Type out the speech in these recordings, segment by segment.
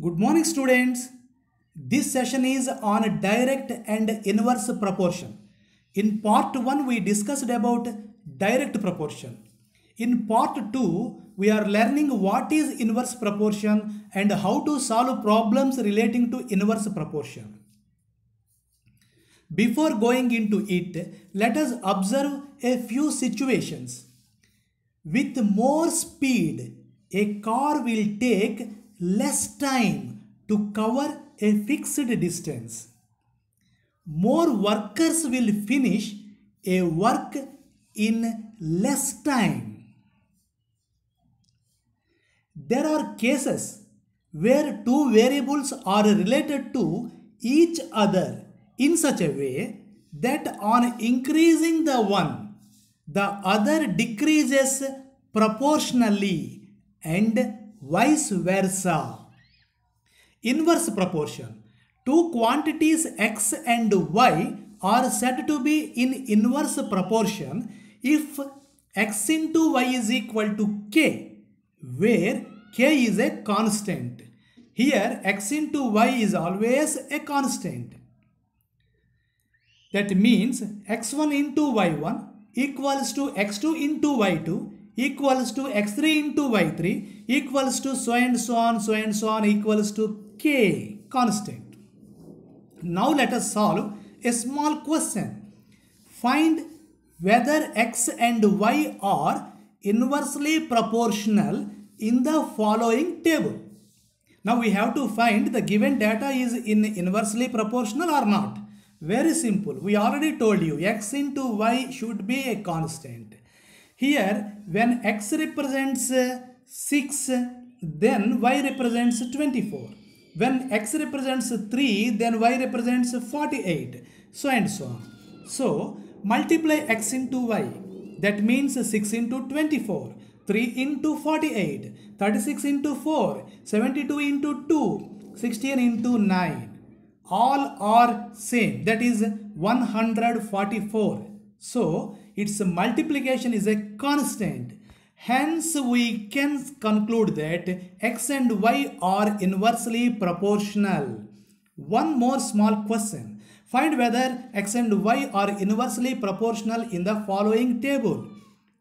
Good morning, students. This session is on direct and inverse proportion. In part 1, we discussed about direct proportion. In part 2, we are learning what is inverse proportion and how to solve problems relating to inverse proportion. Before going into it, let us observe a few situations. With more speed, a car will take less time to cover a fixed distance. More workers will finish a work in less time. There are cases where two variables are related to each other in such a way that on increasing the one, the other decreases proportionally and vice versa. Inverse proportion. Two quantities x and y are said to be in inverse proportion if x into y is equal to k, where k is a constant. Here x into y is always a constant. That means x1 into y1 equals to x2 into y2 equals to x3 into y3 equals to so and so on equals to k constant. Now let us solve a small question. Find whether x and y are inversely proportional in the following table. Now we have to find the given data is in inversely proportional or not. Very simple. We already told you x into y should be a constant. Here when x represents 6, then y represents 24. When x represents 3, then y represents 48. So and so on. So multiply x into y. That means 6 into 24. 3 into 48. 36 into 4. 72 into 2. 16 into 9. All are same, that is 144. So its multiplication is a constant. Hence we can conclude that x and y are inversely proportional. One more small question. Find whether x and y are inversely proportional in the following table.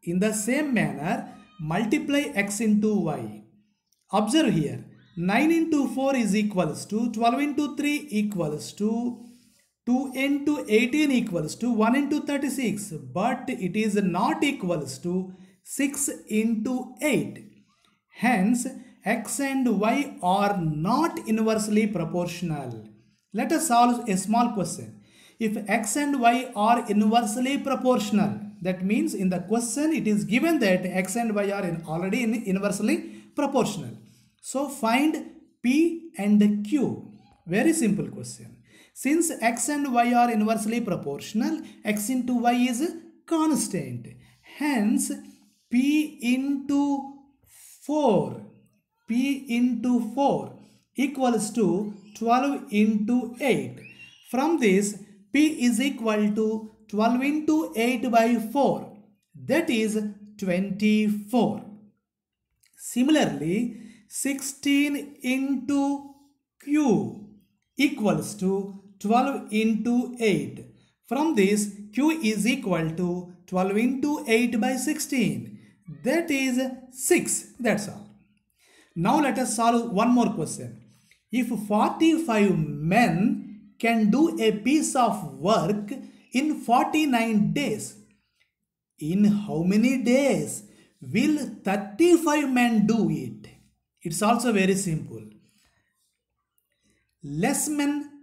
In the same manner, multiply x into y. Observe here. 9 into 4 is equals to 12 into 3 equals to 2 into 18 equals to 1 into 36, but it is not equals to 6 into 8. Hence, x and y are not inversely proportional. Let us solve a small question. If x and y are inversely proportional, that means in the question it is given that x and y are already inversely proportional. So find P and Q. Very simple question. Since x and y are inversely proportional, x into y is constant. Hence, P into 4 equals to 12 into 8. From this, P is equal to 12 into 8 by 4. That is 24. Similarly, 16 into Q equals to 12 into 8. From this, Q is equal to 12 into 8 by 16. That is 6. That's all. Now let us solve one more question. If 45 men can do a piece of work in 49 days, in how many days will 35 men do it? It's also very simple. Less men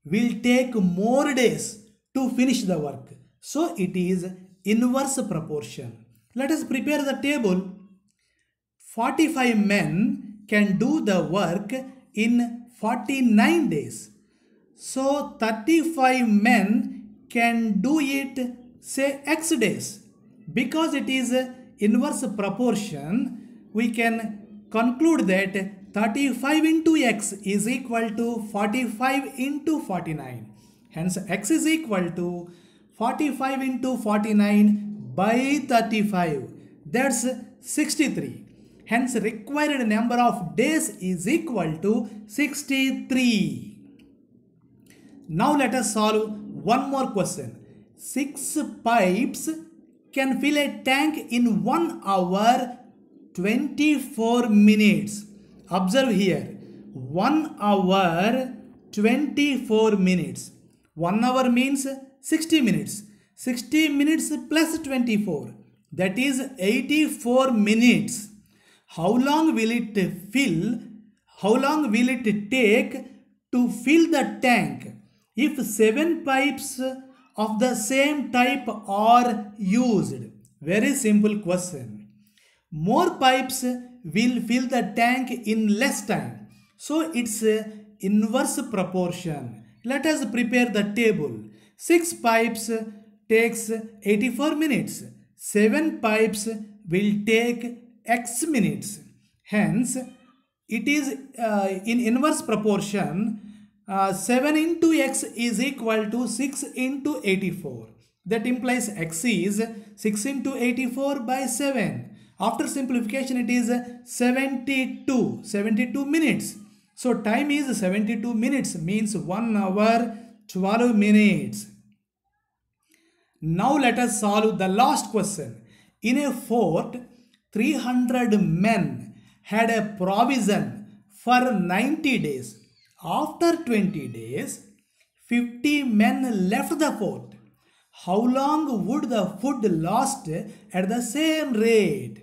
will take more days to finish the work. So it is inverse proportion. Let us prepare the table. 45 men can do the work in 49 days. So 35 men can do it, say, x days. Because it is inverse proportion, we can conclude that 35 into x is equal to 45 into 49. Hence x is equal to 45 into 49 by 35. That's 63. Hence, required number of days is equal to 63. Now let us solve one more question. 6 pipes can fill a tank in 1 hour 24 minutes. Observe here, 1 hour 24 minutes. 1 hour means 60 minutes. 60 minutes plus 24, that is 84 minutes. How long will it take to fill the tank if 7 pipes of the same type are used? Very simple question. More pipes will fill the tank in less time. So it's inverse proportion. Let us prepare the table. 6 pipes takes 84 minutes. 7 pipes will take X minutes. Hence, it is in inverse proportion. 7 into X is equal to 6 into 84. That implies X is 6 into 84 by 7. After simplification, it is 72 minutes. So time is 72 minutes, means 1 hour 12 minutes. Now let us solve the last question. In a fort, 300 men had a provision for 90 days. After 20 days, 50 men left the fort. How long would the food last at the same rate?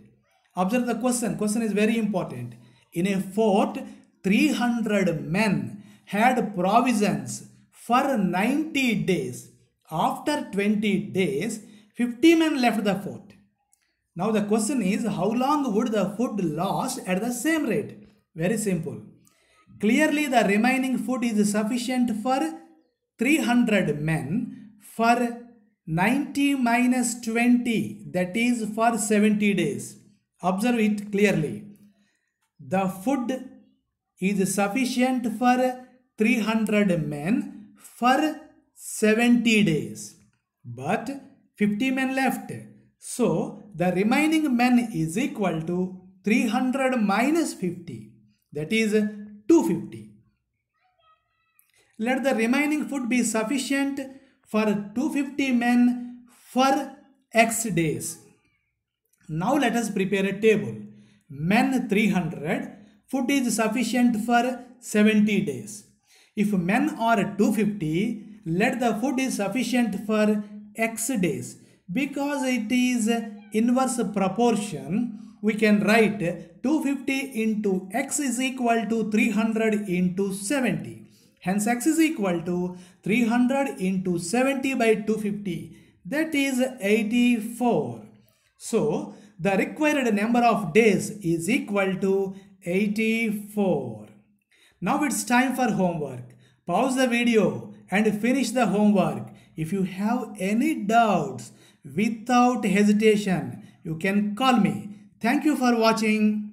Observe the question. Question is very important. In a fort, 300 men had provisions for 90 days. After 20 days, 50 men left the fort. Now the question is, how long would the food last at the same rate? Very simple. Clearly the remaining food is sufficient for 300 men for 90 minus 20, that is for 70 days. Observe it clearly. The food is sufficient for 300 men for 70 days. But 50 men left. So the remaining men is equal to 300 minus 50. That is 250. Let the remaining food be sufficient for 250 men for X days. Now let us prepare a table. Men 300, food is sufficient for 70 days. If men are 250, let the food is sufficient for X days. Because it is inverse proportion, we can write 250 into X is equal to 300 into 70. Hence X is equal to 300 into 70 by 250. That is 84. So the required number of days is equal to 84. Now it's time for homework. Pause the video and finish the homework. If you have any doubts, without hesitation, you can call me. Thank you for watching.